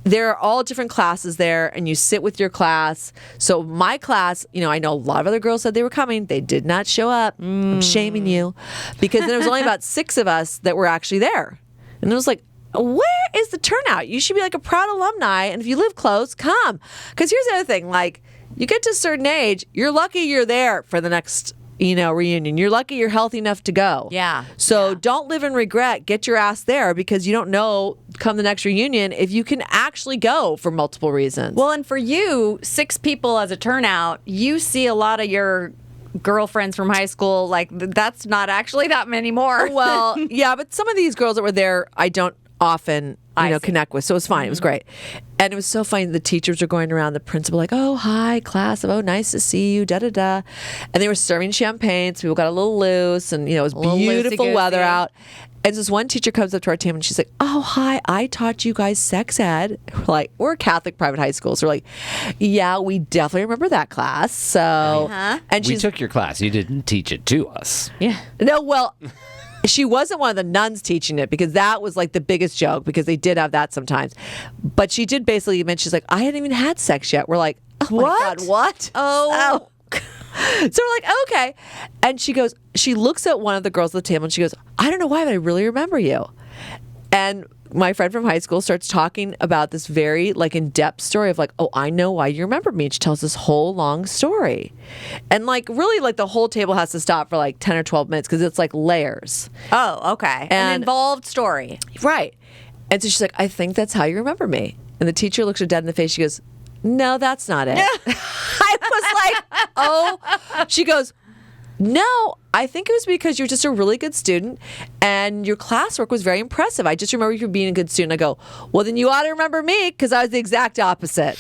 there are all different classes there, and you sit with your class. So my class, I know a lot of other girls said they were coming. They did not show up. I'm shaming you, because there was only about 6 of us that were actually there. And it was like, where is the turnout? You should be like a proud alumni, and if you live close, come. Because here's the other thing, like, you get to a certain age, you're lucky you're there for the next reunion. You're lucky you're healthy enough to go. Yeah. So don't live in regret. Get your ass there, because you don't know come the next reunion if you can actually go for multiple reasons. Well, and for you, 6 people as a turnout, you see a lot of your girlfriends from high school. Like that's not actually that many more. Well, yeah, but some of these girls that were there, I don't often connect with, so it was fine. It was great. And it was so funny. The teachers were going around, the principal like, oh, hi class, oh, nice to see you, da da da. And they were serving champagne, so people got a little loose, and it was beautiful weather out. And this one teacher comes up to our table and she's like, oh, hi, I taught you guys sex ed. We're like, we're a Catholic private high school. So we're like, yeah, we definitely remember that class. So, and We took your class. You didn't teach it to us. Yeah. no, well, she wasn't one of the nuns teaching it, because that was like the biggest joke, because they did have that sometimes. But she did basically mention, she's like, I hadn't even had sex yet. We're like, oh my God, what? Oh. So we're like, okay. And she looks at one of the girls at the table and she goes, I don't know why, but I really remember you. And my friend from high school starts talking about this very like in-depth story of like, oh, I know why you remember me. And she tells this whole long story. And like really like the whole table has to stop for like 10 or 12 minutes, because it's like layers. Oh, okay. An And- involved story. Right. And so she's like, I think that's how you remember me. And the teacher looks her dead in the face. She goes, no, that's not it. I was like, oh. She goes, no, I think it was because you're just a really good student and your classwork was very impressive. I just remember you being a good student. I go, well, then you ought to remember me, because I was the exact opposite.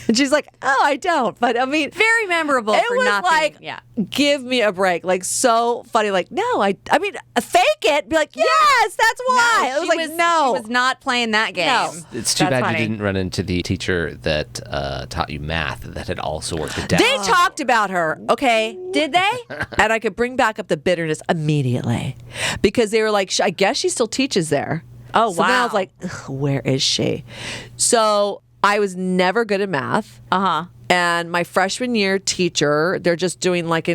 And she's like, oh, I don't. But I mean, Very memorable it for was nothing. like, Yeah. give me a break. Like, so funny. Like, no, I mean, fake it. Be like, yes, that's why. I was like, no. She was not playing that game. No. It's too That's bad funny. you didn't run into the teacher that taught you math that had also worked at They talked about her, okay? Did they? And I could bring back up the bitterness immediately, because they were like, I guess she still teaches there. Oh, so then I was wow. like, ugh, where is she? So I was never good at math. Uh-huh. And my freshman year teacher, they're just doing like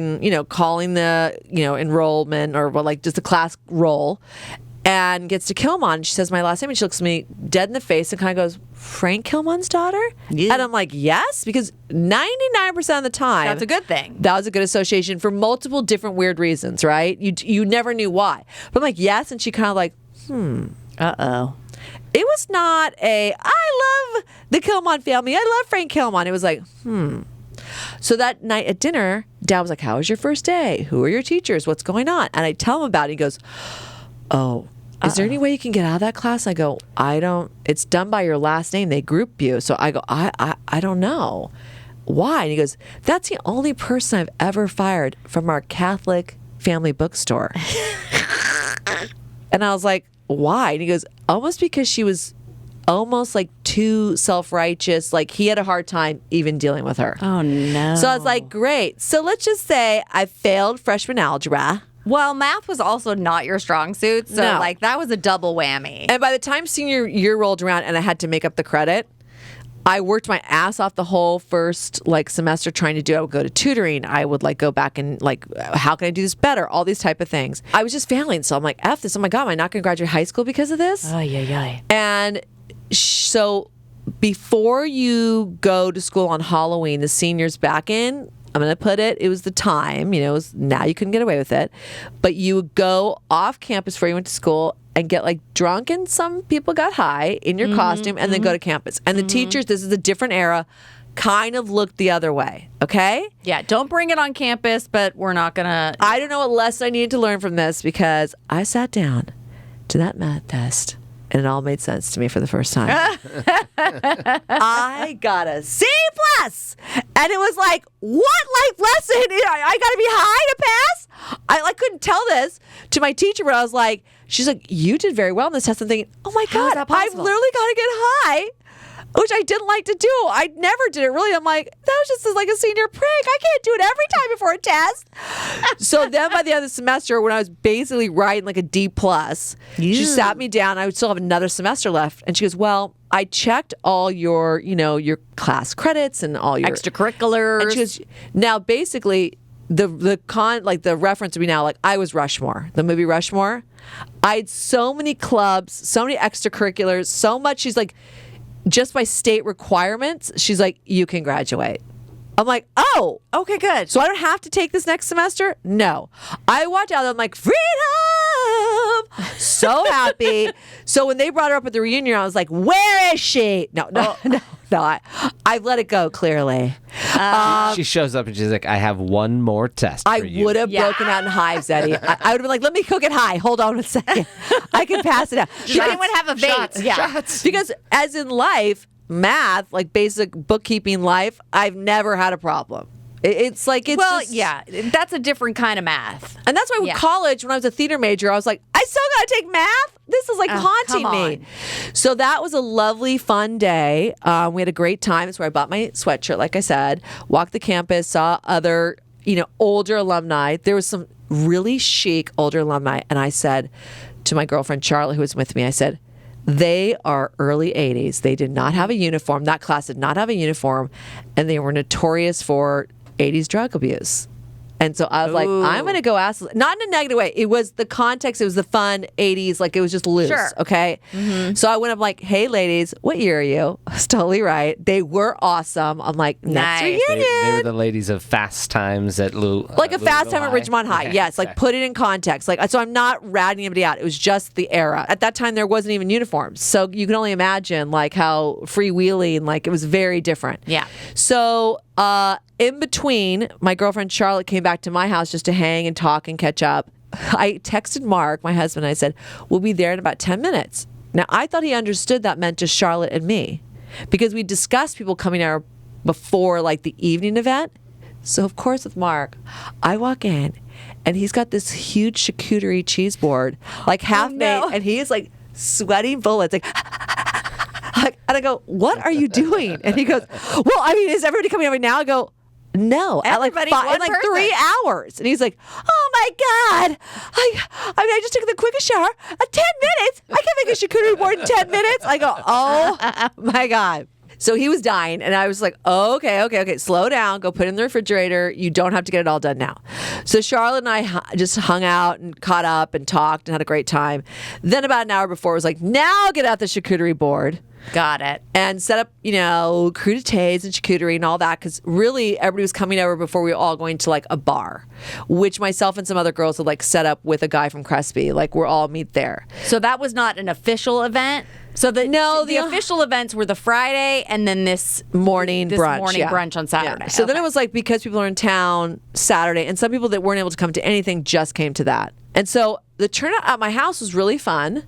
calling the, enrollment or like just a class roll, and gets to Killmond. She says my last name, and she looks at me dead in the face and kind of goes, Frank Killmond's daughter? Yeah. And I'm like, yes, because 99% of the time. That's a good thing. That was a good association for multiple different weird reasons, right? You never knew why. But I'm like, yes. And she kind of like, Uh-oh. it was not I love the Killmond family. I love Frank Killmond. It was like, So that night at dinner, Dad was like, how was your first day? Who are your teachers? What's going on? And I tell him about it. He goes, oh, is there any way you can get out of that class? I go, I don't. It's done by your last name. They group you. So I go, I don't know. Why? And he goes, that's the only person I've ever fired from our Catholic family bookstore. And I was like, why? And he goes, almost because she was almost like too self-righteous. Like he had a hard time even dealing with her. Oh, no. So I was like, great. So let's just say I failed freshman algebra. Well, math was also not your strong suit, so No. like that was a double whammy. And by the time senior year rolled around and I had to make up the credit, I worked my ass off the whole first like semester trying to do it. I would go to tutoring. I would like go back and like, how can I do this better? All these type of things. I was just failing. So I'm like, F this. Oh my God, am I not going to graduate high school because of this? And so before you go to school on Halloween, the seniors back in, I'm going to put it was the time, it was, now you couldn't get away with it, but you would go off campus before you went to school and get like drunk, and some people got high in your costume and then go to campus. And the teachers, this is a different era, kind of looked the other way. Okay? Yeah, don't bring it on campus, but we're not going to. I don't know what lesson I needed to learn from this, because I sat down to that math test and it all made sense to me for the first time. I got a C+. And it was like, what life lesson? I got to be high to pass? I couldn't tell this to my teacher, but I was like, she's like, you did very well in this test. I'm thinking, oh my How is God, that I've possible? literally got to get high, which I didn't like to do. I never did it really. I'm like, that was just like a senior prank. I can't do it every time before a test. So then by the end of the semester, when I was basically writing like a D+, she sat me down. I would still have another semester left. And she goes, well, I checked all your, your class credits and all your extracurriculars. And she goes, now basically the reference would be now like I was Rushmore, the movie Rushmore. I had so many clubs, so many extracurriculars, so much. She's like, just by state requirements, she's like, you can graduate. I'm like, oh, Okay, good. so I don't have to take this next semester? No. I walked out, I'm like, freedom! So happy. So when they brought her up at the reunion, I was like, where is she? No. I've let it go, clearly. She shows up and she's like, I have one more test I for you. would have broken out in hives, Eddie. I would have been like, let me go get high. Hold on a second. I can pass it out. Does anyone have a vape? Yeah. Because as in life, math, like basic bookkeeping life, I've never had a problem. It's like, it's Well, just, yeah, that's a different kind of math. And that's why with Yeah. college, when I was a theater major, I was like, I still got to take math? This is like haunting come me. on. So that was a lovely, fun day. We had a great time. It's where I bought my sweatshirt, like I said, walked the campus, saw other, older alumni. There was some really chic older alumni. And I said to my girlfriend, Charlotte, who was with me, I said, they are early 80s. They did not have a uniform. That class did not have a uniform. And they were notorious for 80s drug abuse. And so I was like, I'm going to go ask, not in a negative way. It was the context. It was the fun 80s. Like it was just loose. Sure. Okay. So I went up like, hey ladies, what year are you? I was totally right. They were awesome. I'm like, next Nice. reunion. They were the ladies of Fast Times at Like a fast time at Ridgemont High. Okay, Yes. Like put it in context. Like, so I'm not ratting anybody out. It was just the era. At that time, there wasn't even uniforms. So you can only imagine like how freewheeling, like it was very different. Yeah. So, in between, my girlfriend Charlotte came back to my house just to hang and talk and catch up. I texted Mark, my husband, and I said, we'll be there in about 10 minutes. Now, I thought he understood that meant just Charlotte and me, because we discussed people coming out before like the evening event. So, of course, with Mark, I walk in and he's got this huge charcuterie cheese board, like half made, and he is like sweating bullets, like, and I go, what are you doing? And he goes, well, I mean, is everybody coming over now? I go, no, Everybody, at like one in like person. 3 hours. And he's like, oh my God. I just took the quickest shower. 10 minutes? I can't make a charcuterie board in 10 minutes. I go, oh my God. So he was dying, and I was like, oh, okay, slow down, go put it in the refrigerator. You don't have to get it all done now. So Charlotte and I just hung out and caught up and talked and had a great time. Then about an hour before, it was like, now get out the charcuterie board. Got it. And set up, crudités and charcuterie and all that, because really everybody was coming over before we were all going to like a bar, which myself and some other girls had like set up with a guy from Crespi. Like we're all meet there. So that was not an official event? So the official events were the Friday and then this morning brunch. Yeah. brunch on Saturday. Yeah. So then it was like, because people are in town Saturday, and some people that weren't able to come to anything just came to that. And so the turnout at my house was really fun.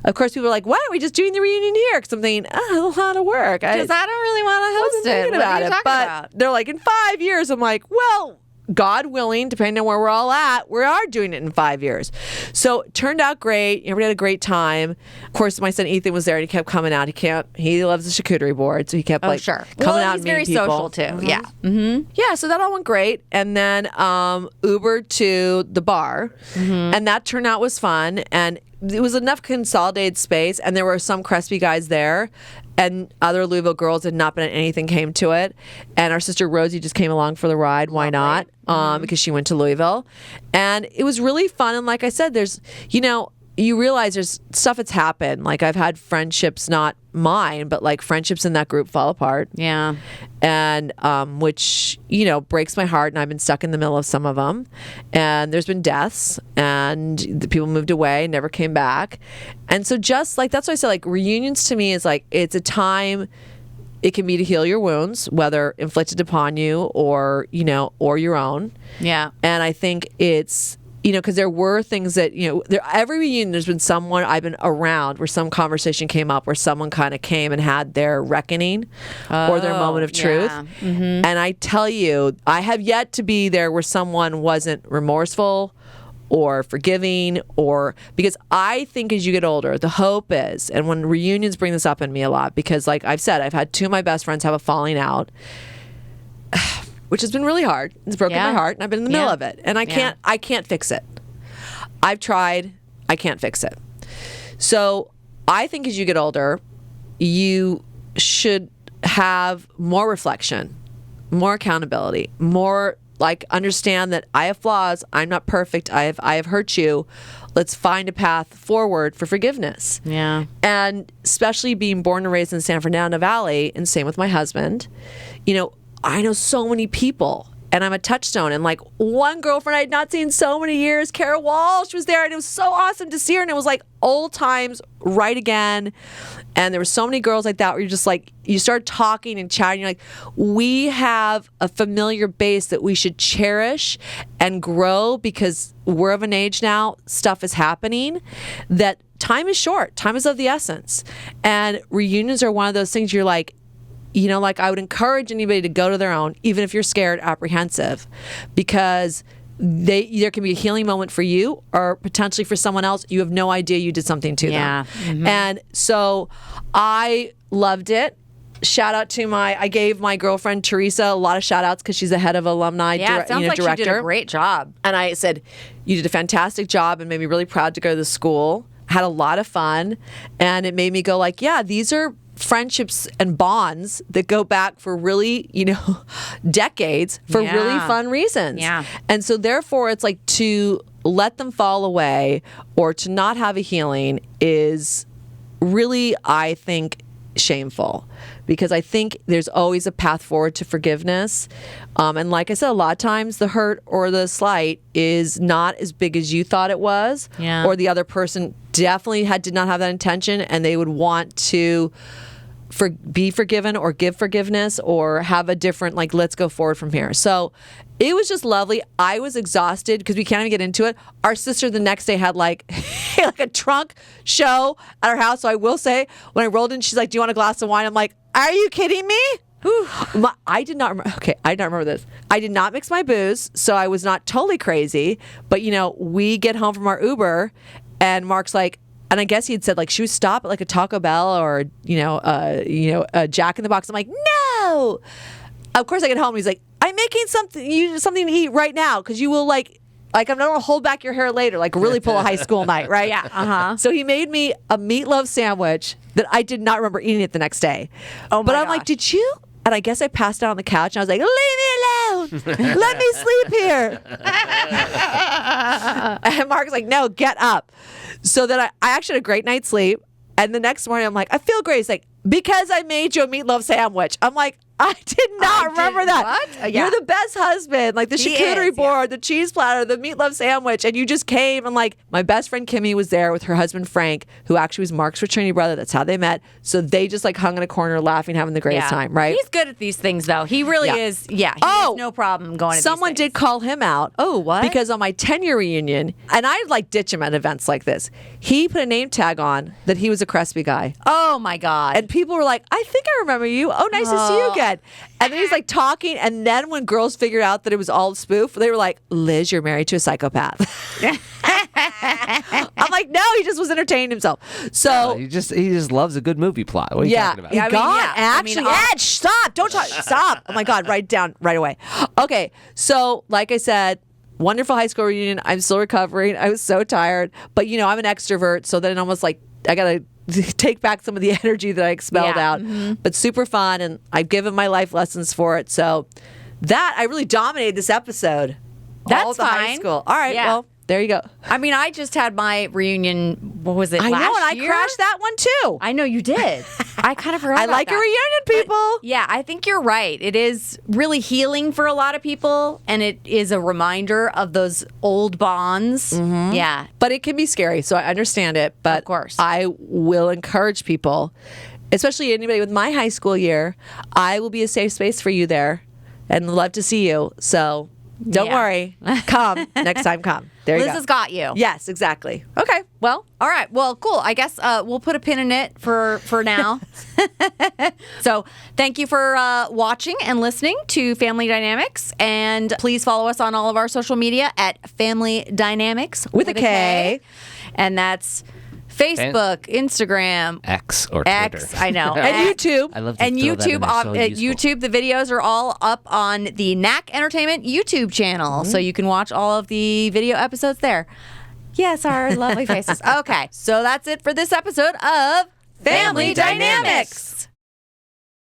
Of course, people were like, why aren't we just doing the reunion here? Because I'm thinking, a lot of work. Because I don't really want to host wasn't it. thinking What are about you it. talking But about? they're like, in 5 years, I'm like, well, God willing, depending on where we're all at, we are doing it in 5 years. So it turned out great. Everybody had a great time. Of course, my son Ethan was there and he kept coming out. He loves the charcuterie board. So he kept coming out and meeting he's very people. social too. Yeah. Mm-hmm. Yeah, so that all went great. And then Uber to the bar. And that turnout was fun. And it was enough consolidated space. And there were some Crespi guys there. And other Louisville girls had not been at anything came to it. And our sister Rosie just came along for the ride. Why not? Because she went to Louisville. And it was really fun. And like I said, there's, you realize there's stuff that's happened. Like I've had friendships, not mine, but like friendships in that group fall apart. Yeah. And which, breaks my heart. And I've been stuck in the middle of some of them. And there's been deaths and the people moved away, never came back. And so just like, that's why I say like reunions to me is like, it's a time, it can be to heal your wounds, whether inflicted upon you or, or your own. Yeah. And I think it's, because there were things that, every reunion there's been someone I've been around where some conversation came up where someone kind of came and had their reckoning or their moment of truth. Yeah. Mm-hmm. And I tell you, I have yet to be there where someone wasn't remorseful or forgiving because I think as you get older, the hope is, and when reunions bring this up in me a lot, because like I've said, I've had two of my best friends have a falling out, which has been really hard. It's broken my heart, and I've been in the middle of it. And I can't fix it. I've tried. I can't fix it. So I think as you get older, you should have more reflection, more accountability, more like understand that I have flaws. I'm not perfect. I have hurt you. Let's find a path forward for forgiveness. Yeah. And especially being born and raised in the San Fernando Valley, and same with my husband, I know so many people, and I'm a touchstone. And like one girlfriend I had not seen so many years, Kara Walsh, was there, and it was so awesome to see her. And it was like old times right again. And there were so many girls like that where you're just like, you start talking and chatting. You're like, we have a familiar base that we should cherish and grow because we're of an age now, stuff is happening, that time is short. Time is of the essence. And reunions are one of those things you're like, like I would encourage anybody to go to their own, even if you're scared, apprehensive, because there can be a healing moment for you or potentially for someone else. You have no idea you did something to them. Mm-hmm. And so I loved it. Shout out to I gave my girlfriend Teresa a lot of shout outs because she's the head of alumni it sounds like director. She did a great job. And I said, you did a fantastic job and made me really proud to go to the school. Had a lot of fun. And it made me go like, yeah, these are friendships and bonds that go back for really, decades for really fun reasons. Yeah. And so therefore it's like to let them fall away or to not have a healing is really, I think, shameful, because I think there's always a path forward to forgiveness. And like I said, a lot of times the hurt or the slight is not as big as you thought it was, or the other person definitely did not have that intention, and they would want to be forgiven or give forgiveness or have a different, like, let's go forward from here. So it was just lovely. I was exhausted because we can't even get into it. Our sister the next day had like a trunk show at our house. So I will say, when I rolled in, she's like, do you want a glass of wine? I'm like, are you kidding me? I did not remember. Okay, I don't remember this. I did not mix my booze, so I was not totally crazy. But we get home from our Uber, and Mark's like, and I guess he had said like she would stop at like a Taco Bell or a Jack in the Box. I'm like, no. Of course I get home and he's like, I'm making something to eat right now because you will like I'm not gonna hold back your hair later, like really pull a high school night, right? Yeah. Uh-huh. So he made me a meatloaf sandwich that I did not remember eating it the next day. Oh my But I'm gosh. like, did you? And I guess I passed out on the couch and I was like, leave me alone. Let me sleep here. And Mark's like, no, get up. So then I actually had a great night's sleep. And the next morning I'm like, I feel great. He's like, because I made you a meatloaf sandwich. I'm like, I did not remember that. What? You're the best husband. Like the He charcuterie is, board, the cheese platter, the meatloaf sandwich. And you just came and like my best friend Kimmy was there with her husband Frank, who actually was Mark's fraternity brother. That's how they met. So they just like hung in a corner laughing, having the greatest time, right? He's good at these things though. He really is. Yeah. He has no problem going to Someone these did things. call him out. Oh, what? Because on my 10-year reunion, and I like ditch him at events like this, he put a name tag on that he was a Crespi guy. Oh my God. And people were like, I think I remember you. Oh, nice to see you again. And then he's like talking. And then when girls figured out that it was all a spoof, they were like, Liz, you're married to a psychopath. I'm like, no, he just was entertaining himself. So he just loves a good movie plot. What are you talking about? Yeah, actually, Ed, stop. Don't talk. Stop. Oh my God, write it down right away. Okay. So like I said, wonderful high school reunion. I'm still recovering. I was so tired. But, I'm an extrovert. So then almost like I got to take back some of the energy that I expelled out. But super fun. And I've given my life lessons for it. So that, I really dominated this episode. That's all of the high fine. school. All right. Well, there you go. I mean, I just had my reunion. What was it? I know, and year? I crashed that one too. I know you did. I kind of forgot. I about like that. a reunion, people. Yeah, I think you're right. It is really healing for a lot of people, and it is a reminder of those old bonds. Yeah. But it can be scary, so I understand it. But Of course. I will encourage people, especially anybody with my high school year. I will be a safe space for you there, and love to see you. So don't worry. Come next time. Come. There you Liz go. has got you. Yes, exactly. Okay. Well, All right. Well, cool. I guess we'll put a pin in it for now. So thank you for watching and listening to Family Dynamics. And please follow us on all of our social media at Family Dynamics with a K. And that's Facebook, Instagram, X or Twitter. X, I know. And YouTube. I love to And throw that in YouTube, there. So useful. YouTube, the videos are all up on the Knack Entertainment YouTube channel. So you can watch all of the video episodes there. Yes, our lovely faces. Okay, so that's it for this episode of Family Dynamics.